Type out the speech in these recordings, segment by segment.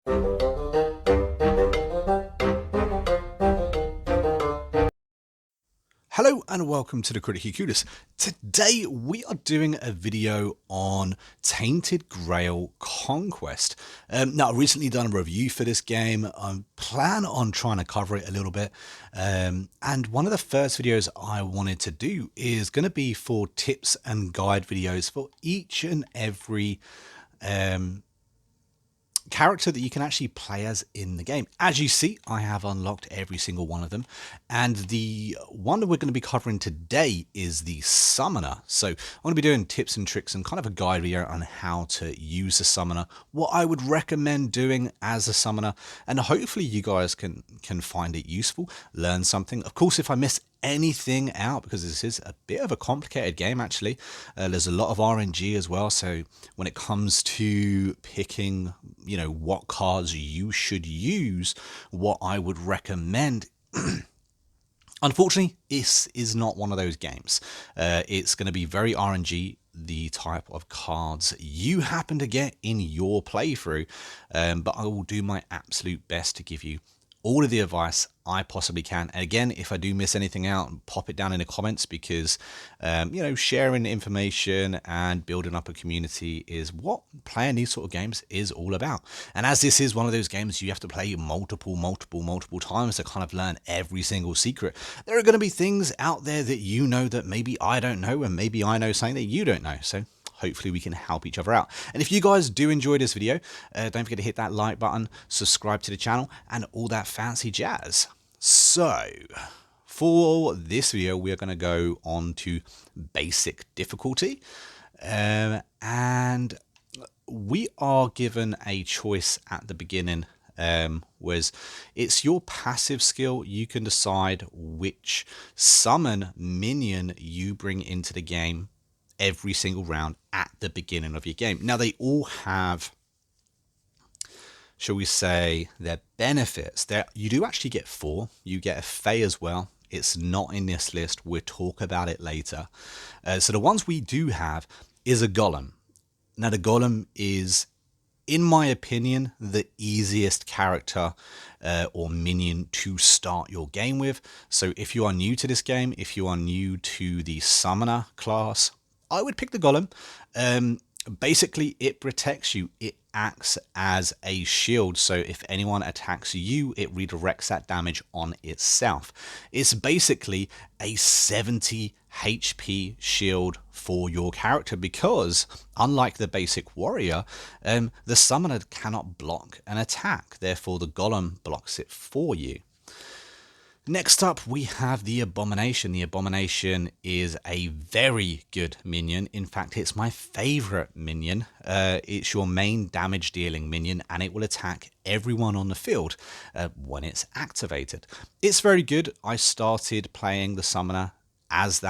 Hello and welcome to the Critically Clueless. Today we are doing a video on Tainted Grail Conquest. Now I've recently done a review for this game. I plan on trying to cover it a little bit. And one of the first videos I wanted to do is going to be for tips and guide videos for each and every character that you can actually play as in the game. As you see, I have unlocked every single one of them, and the one that we're going to be covering today is the Summoner. So I'm going to be doing tips and tricks and kind of a guide video on how to use the Summoner, what I would recommend doing as a Summoner, and hopefully you guys can find it useful, learn something. Of course, if I miss anything out, because this is a bit of a complicated game actually, there's a lot of RNG as well, so when it comes to picking, you know, what cards you should use, what I would recommend, unfortunately this is not one of those games. It's going to be very RNG, the type of cards you happen to get in your playthrough, but I will do my absolute best to give you all of the advice I possibly can. And again, if I do miss anything out, pop it down in the comments, because you know, sharing information and building up a community is what playing these sort of games is all about. And as this is one of those games you have to play multiple times to kind of learn every single secret, there are going to be things out there that you know that maybe I don't know, and maybe I know something that you don't know. So hopefully we can help each other out. And if you guys do enjoy this video, don't forget to hit that like button, subscribe to the channel, and all that fancy jazz. So for this video, we are going to go on to basic difficulty, and we are given a choice at the beginning, was it's your passive skill. You can decide which summon minion you bring into the game every single round at the beginning of your game. Now they all have, shall we say, their benefits. There, you do actually get 4. You get a Fae as well. It's not in this list. We'll talk about it later. So the ones we do have is a Golem. Now the Golem is, in my opinion, the easiest character or minion to start your game with. So if you are new to this game, if you are new to the Summoner class, I would pick the Golem. Basically, it protects you. It acts as a shield. So if anyone attacks you, it redirects that damage on itself. It's basically a 70 HP shield for your character, because unlike the basic warrior, the Summoner cannot block an attack. Therefore, the Golem blocks it for you. Next up, we have the Abomination. The Abomination is a very good minion. In fact, it's my favorite minion. It's your main damage dealing minion, and it will attack everyone on the field when it's activated. It's very good. I started playing the Summoner as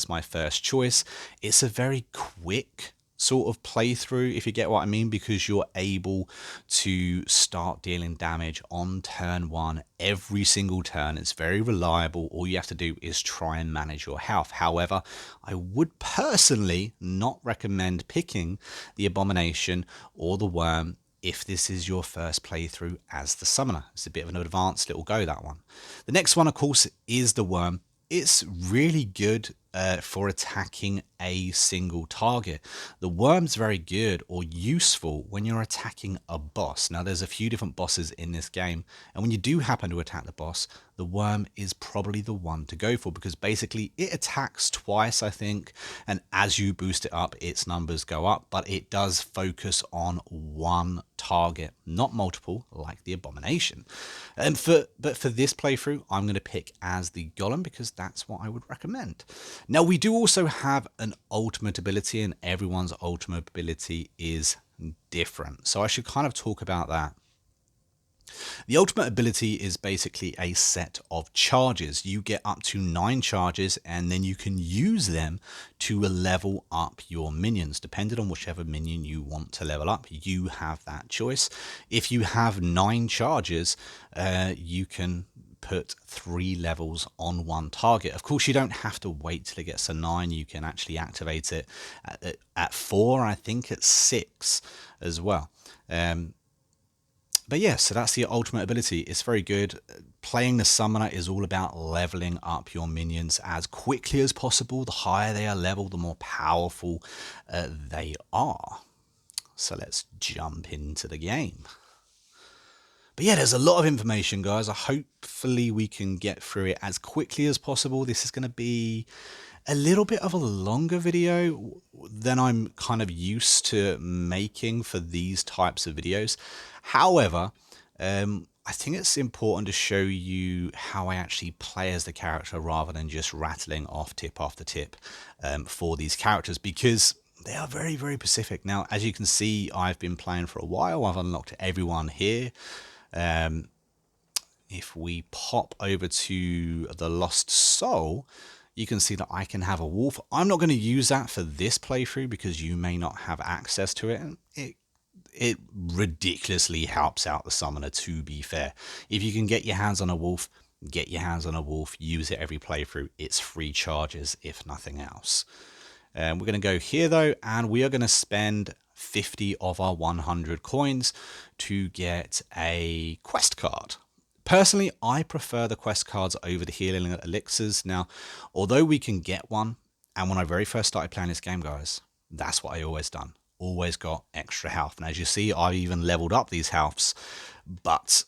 my first choice. It's a very quick sort of playthrough, if you get what I mean, because you're able to start dealing damage on turn 1 every single turn. It's very reliable. All you have to do is try and manage your health. However, I would personally not recommend picking the Abomination or the Worm if this is your first playthrough as the Summoner. It's a bit of an advanced little go, that one. The next one, of course, is the Worm. It's really good for attacking a single target. The Worm's very good or useful when you're attacking a boss. Now, there's a few different bosses in this game, and when you do happen to attack the boss, the Worm is probably the one to go for, because basically it attacks twice, I think, and as you boost it up, its numbers go up, but it does focus on one target, not multiple like the Abomination. But for this playthrough, I'm going to pick as the Golem, because that's what I would recommend. Now, we do also have an ultimate ability, and everyone's ultimate ability is different. So I should kind of talk about that. The ultimate ability is basically a set of charges. You get up to 9 charges, and then you can use them to level up your minions. Depending on whichever minion you want to level up, you have that choice. If you have 9 charges, you can put 3 levels on one target. Of course, you don't have to wait till it gets to 9. You can actually activate it at 4, I think at 6 as well. But yeah, so that's the ultimate ability. It's very good. Playing the summoner is all about leveling up your minions as quickly as possible. The higher they are leveled, the more powerful they are. So let's jump into the game. But yeah, there's a lot of information, guys. Hopefully we can get through it as quickly as possible. This is going to be a little bit of a longer video than I'm kind of used to making for these types of videos. However, I think it's important to show you how I actually play as the character rather than just rattling off tip after tip for these characters, because they are very, very specific. Now, as you can see, I've been playing for a while. I've unlocked everyone here. If we pop over to the Lost Soul, you can see that I can have a wolf. I'm not going to use that for this playthrough because you may not have access to it. It ridiculously helps out the summoner, to be fair. If you can get your hands on a wolf, get your hands on a wolf. Use it every playthrough. It's free charges, if nothing else. We're going to go here, though, and we are going to spend 50 of our 100 coins to get a quest card. Personally, I prefer the quest cards over the healing elixirs. Now, although we can get one, and when I very first started playing this game, guys, that's what I always done. Always got extra health. And as you see, I've even leveled up these healths. But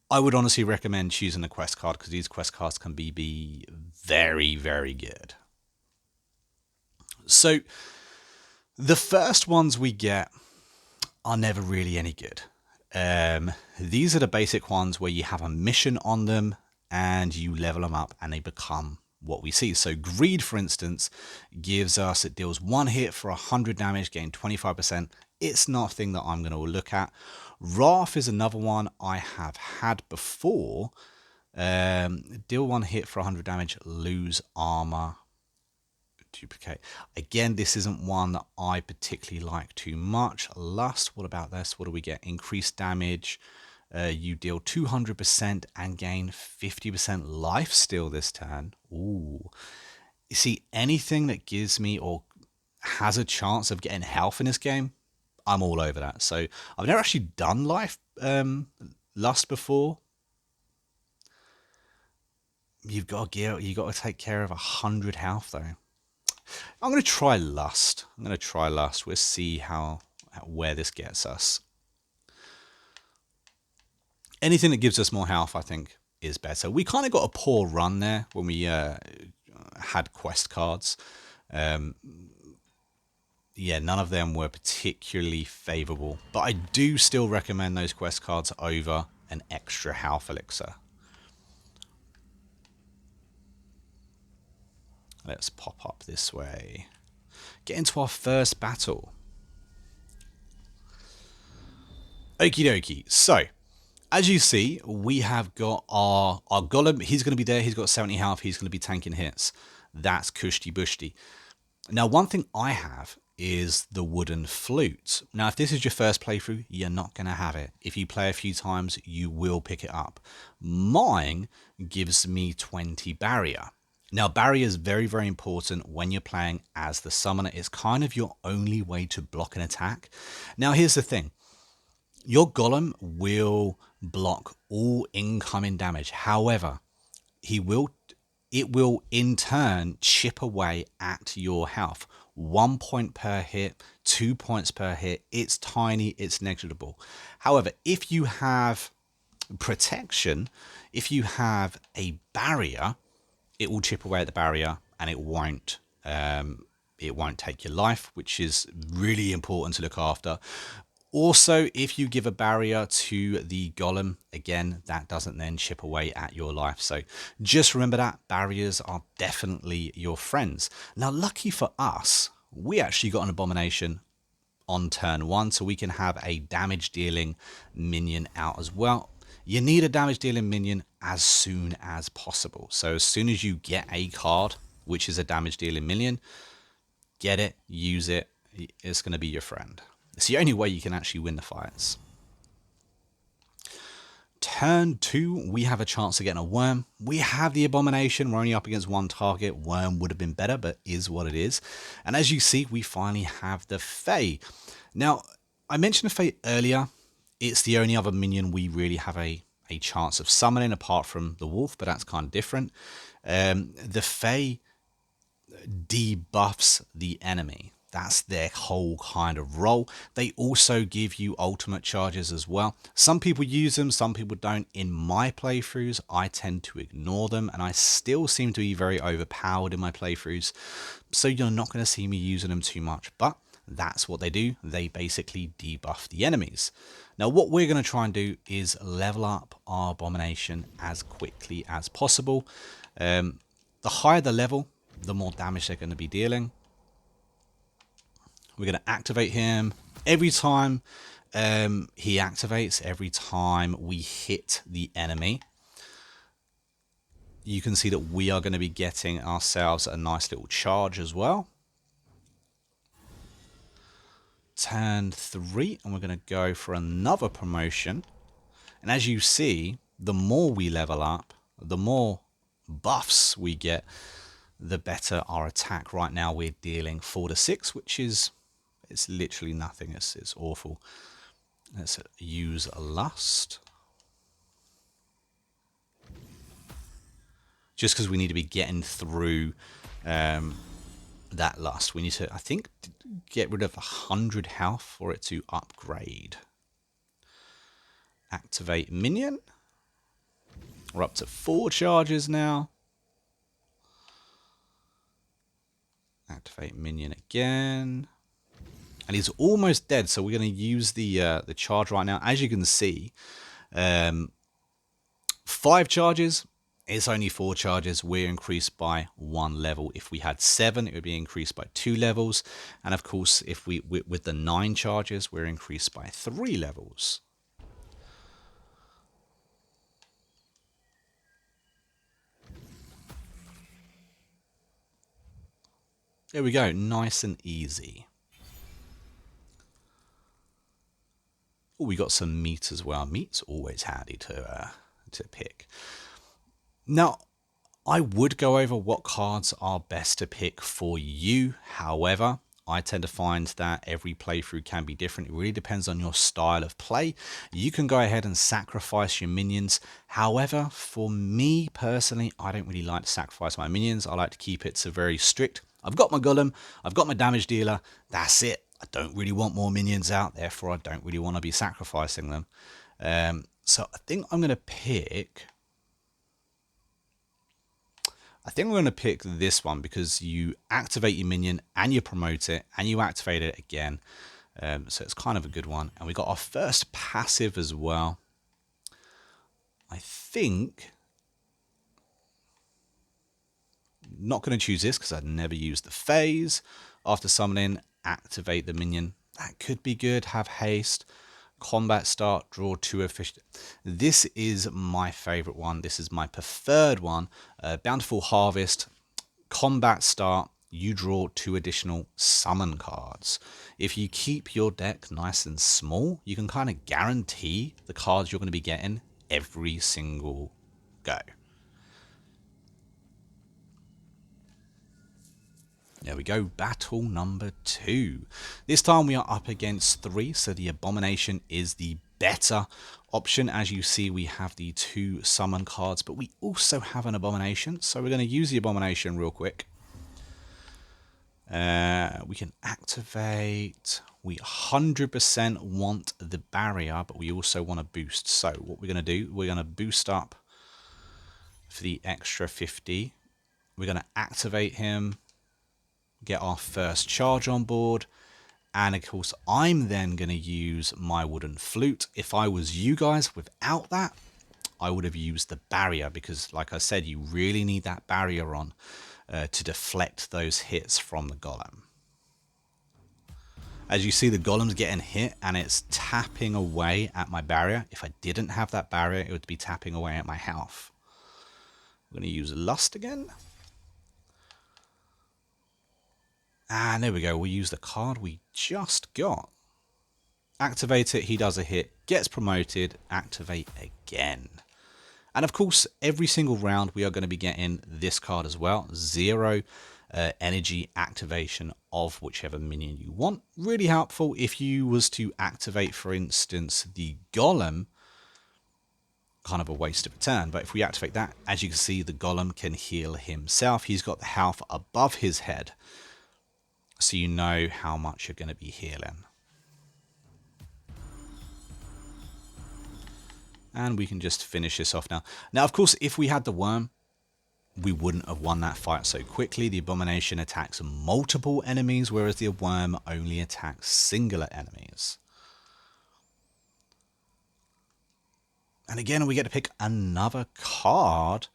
I would honestly recommend choosing the quest card because these quest cards can be very, very good. So the first ones we get are never really any good. These are the basic ones where you have a mission on them and you level them up and they become what we see. So Greed, for instance, gives us, it deals 1 hit for 100 damage, gain 25%. It's not a thing that I'm going to look at. Wrath is another one I have had before. Deal 1 hit for 100 damage, lose armor, duplicate. Again, this isn't one that I particularly like too much. Lust, what about this? What do we get? Increased damage. You deal 200% and gain 50% life steal this turn. Ooh. You see, anything that gives me or has a chance of getting health in this game, I'm all over that. So I've never actually done Lust before. You've got to take care of 100 health though. I'm going to try Lust. We'll see where this gets us. Anything that gives us more health, I think, is better. We kind of got a poor run there when we had quest cards. Yeah, none of them were particularly favorable. But I do still recommend those quest cards over an extra health elixir. Let's pop up this way. Get into our first battle. Okie dokie. So, as you see, we have got our Golem. He's going to be there. He's got 70 health. He's going to be tanking hits. That's Kushti Bushti. Now, one thing I have is the wooden flute. Now, if this is your first playthrough, you're not going to have it. If you play a few times, you will pick it up. Mine gives me 20 barrier. Now, barrier is very, very important when you're playing as the summoner. It's kind of your only way to block an attack. Now, here's the thing. Your Golem will block all incoming damage. However, it will in turn chip away at your health. 1 point per hit, 2 points per hit. It's tiny, it's negligible. However, if you have protection, if you have a barrier, it will chip away at the barrier and it won't take your life, which is really important to look after. Also, if you give a barrier to the Golem, again, that doesn't then chip away at your life. So just remember that barriers are definitely your friends. Now, lucky for us, we actually got an Abomination on turn 1, so we can have a damage dealing minion out as well. You need a damage dealing minion as soon as possible. So as soon as you get a card, which is a damage dealing minion, get it, use it. It's going to be your friend. It's the only way you can actually win the fights. Turn 2, we have a chance of getting a worm. We have the Abomination. We're only up against one target. Worm would have been better, but is what it is. And as you see, we finally have the Fae. Now, I mentioned the Fae earlier. It's the only other minion we really have a chance of summoning apart from the wolf, but that's kind of different. The Fae debuffs the enemy. That's their whole kind of role. They also give you ultimate charges as well. Some people use them, some people don't. In my playthroughs, I tend to ignore them, and I still seem to be very overpowered in my playthroughs. So you're not going to see me using them too much, but that's what they do. They basically debuff the enemies. Now, what we're going to try and do is level up our Abomination as quickly as possible. The higher the level, the more damage they're going to be dealing. We're going to activate him every time he activates, every time we hit the enemy. You can see that we are going to be getting ourselves a nice little charge as well. Turn 3, and we're going to go for another promotion. And as you see, the more we level up, the more buffs we get, the better our attack. Right now we're dealing 4 to 6, which is, it's literally nothing. It's awful. Let's use Lust. Just because we need to be getting through that Lust. We need to, I think, get rid of 100 health for it to upgrade. Activate minion. We're up to 4 charges now. Activate minion again. And he's almost dead, so we're going to use the charge right now. As you can see, 5 charges. It's only 4 charges. We're increased by 1 level. If we had 7, it would be increased by 2 levels. And of course, if we with the 9 charges, we're increased by 3 levels. There we go. Nice and easy. Oh, we got some meat as well. Meat's always handy to pick. Now, I would go over what cards are best to pick for you. However, I tend to find that every playthrough can be different. It really depends on your style of play. You can go ahead and sacrifice your minions. However, for me personally, I don't really like to sacrifice my minions. I like to keep it to very strict. I've got my Golem, I've got my damage dealer, that's it. I don't really want more minions out, therefore I don't really want to be sacrificing them. So I think I'm going to pick... this one because you activate your minion and you promote it and you activate it again. So it's kind of a good one. And we got our first passive as well. I think... not going to choose this because I'd never used the phase. After summoning, activate the minion. That could be good. Have haste. Combat start, draw 2 efficient. This is my favorite one. This is my preferred one. Bountiful Harvest. Combat start, you draw 2 additional summon cards. If you keep your deck nice and small, you can kind of guarantee the cards you're going to be getting every single go. There we go, battle number 2. This time we are up against 3, so the Abomination is the better option. As you see, we have the 2 summon cards, but we also have an Abomination, so we're going to use the Abomination real quick. We can activate. We 100% want the barrier, but we also want to boost. So what we're going to do, we're going to boost up for the extra 50. We're going to activate him. Get our first charge on board, and of course I'm then going to use my wooden flute. If I was you guys, without that I would have used the barrier, because like I said, you really need that barrier on to deflect those hits from the golem. As you see, the golem's getting hit and it's tapping away at my barrier. If I didn't have that barrier, it would be tapping away at my health. I'm going to use Lust again. And there we go, we'll use the card we just got. Activate it, he does a hit, gets promoted, activate again. And of course, every single round we are going to be getting this card as well. 0 energy activation of whichever minion you want. Really helpful if you was to activate, for instance, the Golem. Kind of a waste of a turn, but if we activate that, as you can see, the Golem can heal himself. He's got the health above his head, so you know how much you're going to be healing. And we can just finish this off now. Now, of course, if we had the worm, we wouldn't have won that fight so quickly. The Abomination attacks multiple enemies, whereas the worm only attacks singular enemies. And again, we get to pick another card.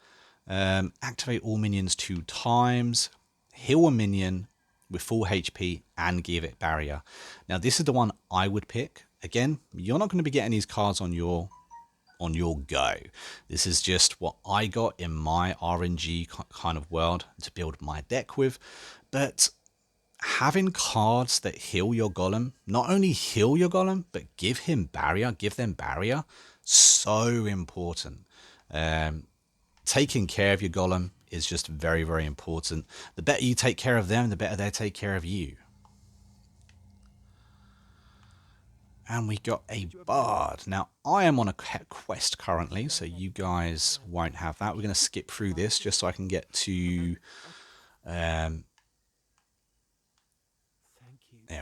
Activate all minions 2 times. Heal a minion with full HP and give it barrier. Now, this is the one I would pick. Again, you're not going to be getting these cards on your go. This is just what I got in my RNG kind of world to build my deck with. But having cards that heal your Golem, not only heal your Golem, but give them barrier, so important. Taking care of your Golem is just very, very important. The better you take care of them, the better they take care of you. And we got a bard. Now, I am on a quest currently, so you guys won't have that. We're going to skip through this just so I can get to... there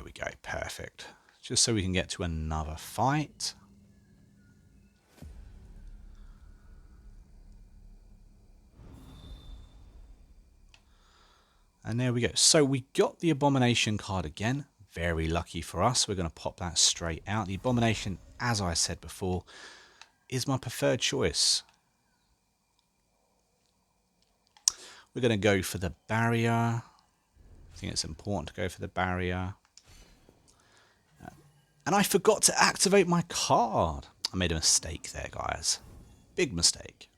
we go, perfect. Just so we can get to another fight. And there we go. So we got the Abomination card again. Very lucky for us. We're going to pop that straight out. The Abomination, as I said before, is my preferred choice. We're going to go for the barrier. I think it's important to go for the barrier. And I forgot to activate my card. I made a mistake there, guys. Big mistake.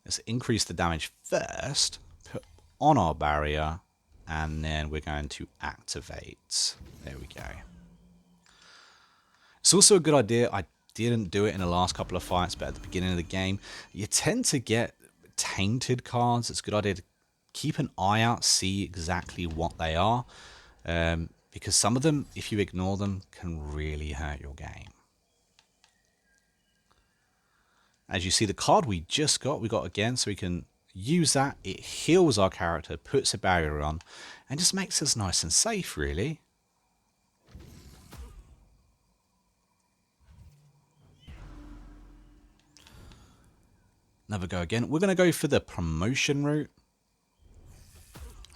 Let's increase the damage first, put on our barrier, and then we're going to activate. There we go. It's also a good idea. I didn't do it in the last couple of fights, but at the beginning of the game, you tend to get tainted cards. It's a good idea to keep an eye out, see exactly what they are, because some of them, if you ignore them, can really hurt your game. As you see, the card we just got, we got again, so we can use that. It heals our character, puts a barrier on, and just makes us nice and safe, really. Another go again. We're going to go for the promotion route.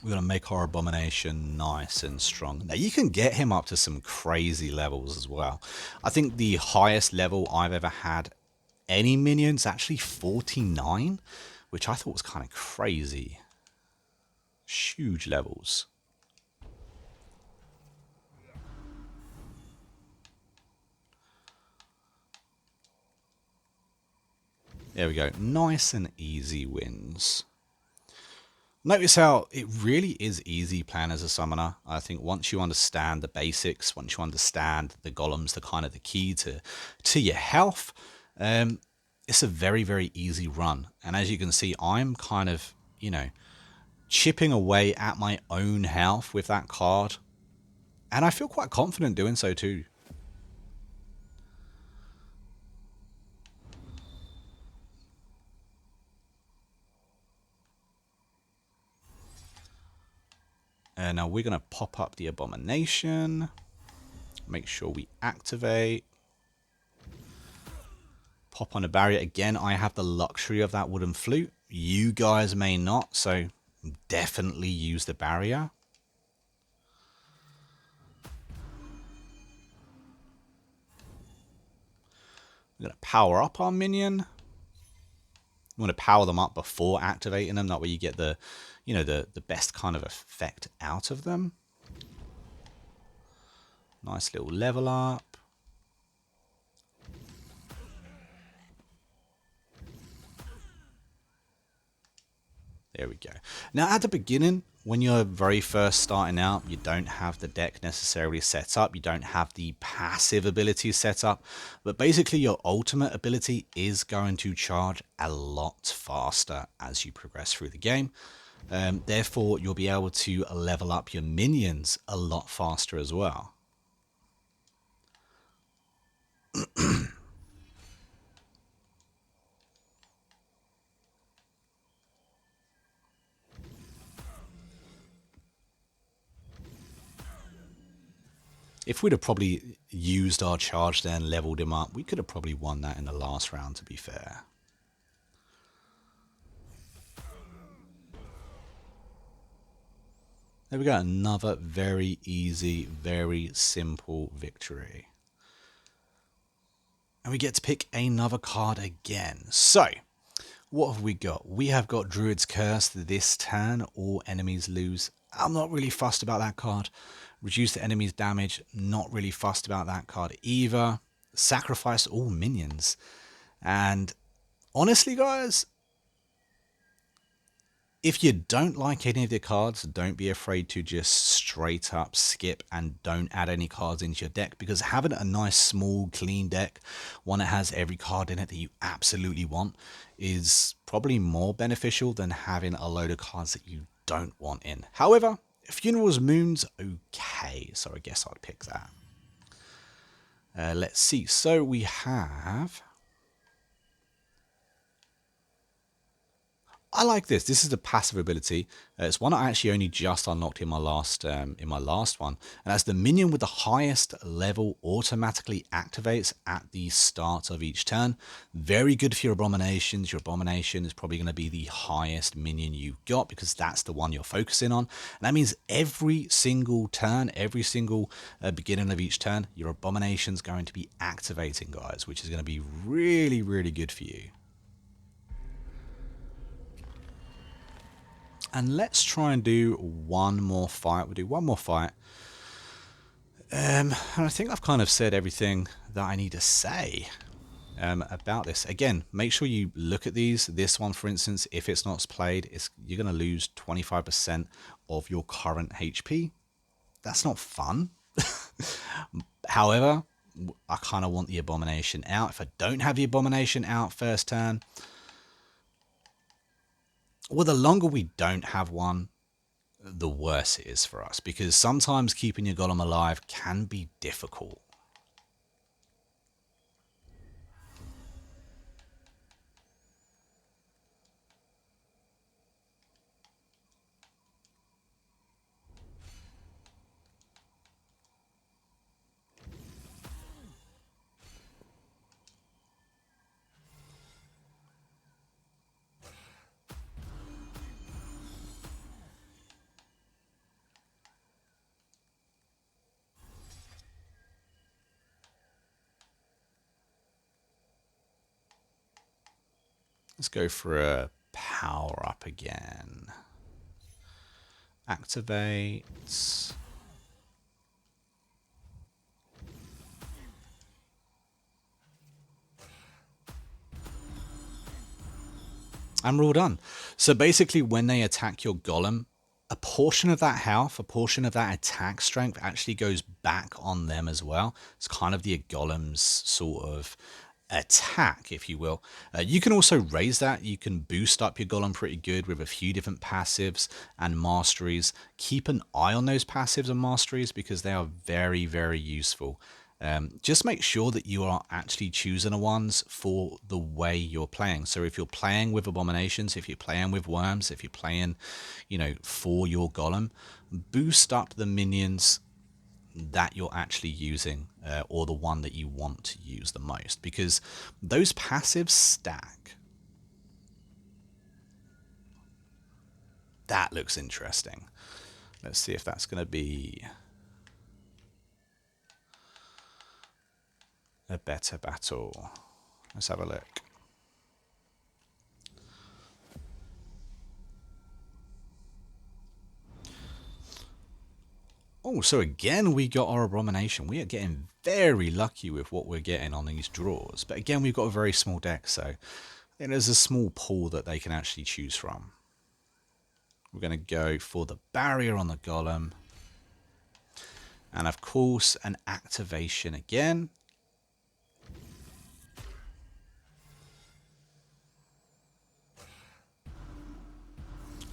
We're going to make our Abomination nice and strong. Now, you can get him up to some crazy levels as well. I think the highest level I've ever had any minions actually 49, which I thought was kind of crazy. Huge levels. There we go. Nice and easy wins. Notice how it really is easy playing as a summoner. I think once you understand the basics, once you understand the golems, the kind of the key to your health, it's a very, very easy run. And as you can see, I'm kind of, you know, chipping away at my own health with that card. And I feel quite confident doing so too. And now we're going to pop up the Abomination. Make sure we activate. Pop on a barrier. Again, I have the luxury of that wooden flute. You guys may not, so definitely use the barrier. We're going to power up our minion. We want to power them up before activating them. That way you get the, you know, the best kind of effect out of them. Nice little level up. There we go. Now at the beginning, when you're very first starting out, you don't have the deck necessarily set up, you don't have the passive ability set up, but basically your ultimate ability is going to charge a lot faster as you progress through the game. Therefore, you'll be able to level up your minions a lot faster as well. If we'd have probably used our charge there and leveled him up, we could have probably won that in the last round, to be fair. There we go, another very easy, very simple victory. And we get to pick another card again. So, what have we got? We have got Druid's Curse this turn. All enemies lose. I'm not really fussed about that card. Reduce the enemy's damage. Not really fussed about that card either. Sacrifice all minions. And honestly, guys, if you don't like any of the cards, don't be afraid to just straight up skip and don't add any cards into your deck, because having a nice small clean deck, one that has every card in it that you absolutely want, is probably more beneficial than having a load of cards that you don't want in. However, Funeral's Moon's okay, so I guess I'd pick that. Let's see. So we have... I like this. This is the passive ability. It's one I actually only just unlocked in my last one, and as the minion with the highest level automatically activates at the start of each turn. Very good for your abominations. Your abomination is probably going to be the highest minion you've got because that's the one you're focusing on. And that means every single turn, every single beginning of each turn, your abomination's going to be activating, guys, which is going to be really, really good for you. And let's try and do one more fight. We'll do one more fight. And I think I've kind of said everything that I need to say about this. Again, make sure you look at these. This one, for instance, if it's not played, you're going to lose 25% of your current HP. That's not fun. However, I kind of want the Abomination out. If I don't have the Abomination out first turn, well, the longer we don't have one, the worse it is for us, because sometimes keeping your golem alive can be difficult. Let's go for a power up again. Activate. And we're all done. So basically, when they attack your golem, a portion of that health, a portion of that attack strength actually goes back on them as well. It's kind of the golem's sort of attack, if you will. You can also raise that. You can boost up your golem pretty good with a few different passives and masteries. Keep an eye on those passives and masteries because they are very, very useful. Just make sure that you are actually choosing the ones for the way you're playing. So if you're playing with abominations, if you're playing with worms, if you're playing, for your golem, boost up the minions that you're actually using, or the one that you want to use the most, because those passives stack. That looks interesting. Let's see if that's going to be a better battle. Let's have a look. Oh, so again, we got our Abomination. We are getting very lucky with what we're getting on these draws. But again, we've got a very small deck, so there's a small pool that they can actually choose from. We're going to go for the barrier on the Golem. And of course, an activation again.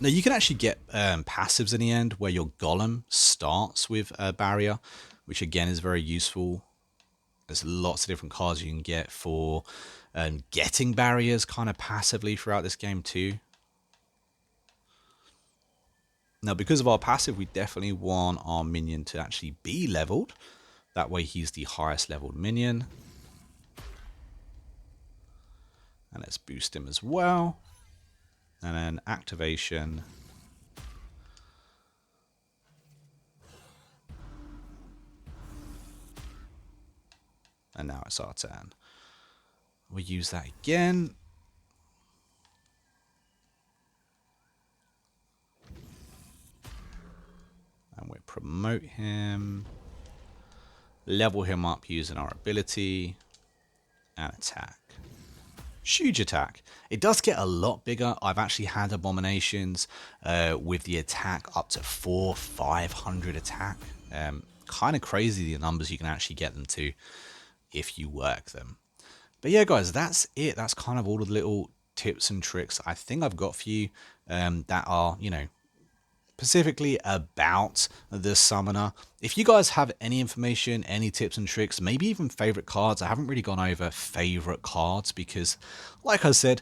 Now you can actually get passives in the end where your Golem starts with a barrier, which again is very useful. There's lots of different cards you can get for getting barriers kind of passively throughout this game too. Now, because of our passive, we definitely want our minion to actually be leveled. That way he's the highest leveled minion. And let's boost him as well. And then activation. And now it's our turn. We use that again. And we promote him. Level him up using our ability. And attack. Huge attack. It does get a lot bigger. I've actually had abominations with the attack up to 400-500 attack. Kind of crazy the numbers you can actually get them to if you work them. But yeah, guys, that's it. That's kind of all of the little tips and tricks I think I've got for you that are, you know, specifically about the summoner. If you guys have any information, any tips and tricks, maybe even favorite cards, I haven't really gone over favorite cards because, like I said,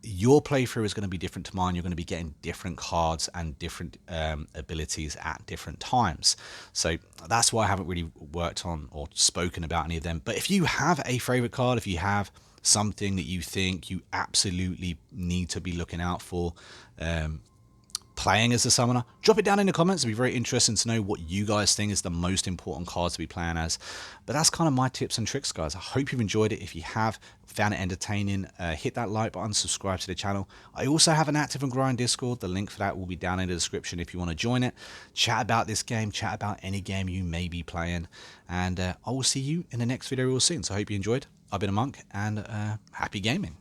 your playthrough is going to be different to mine. You're going to be getting different cards and different abilities at different times. So that's why I haven't really worked on or spoken about any of them. But if you have a favorite card, if you have something that you think you absolutely need to be looking out for, playing as a summoner, drop it down in the comments. It'd be very interesting to know what you guys think is the most important cards to be playing as. But that's kind of my tips and tricks, guys. I hope you've enjoyed it. If you have found it entertaining, hit that like button, subscribe to the channel. I also have an active and growing Discord. The link for that will be down in the description if you want to join it. Chat about this game, chat about any game you may be playing, and I will see you in the next video real soon. So I hope you enjoyed. I've been a monk, and happy gaming.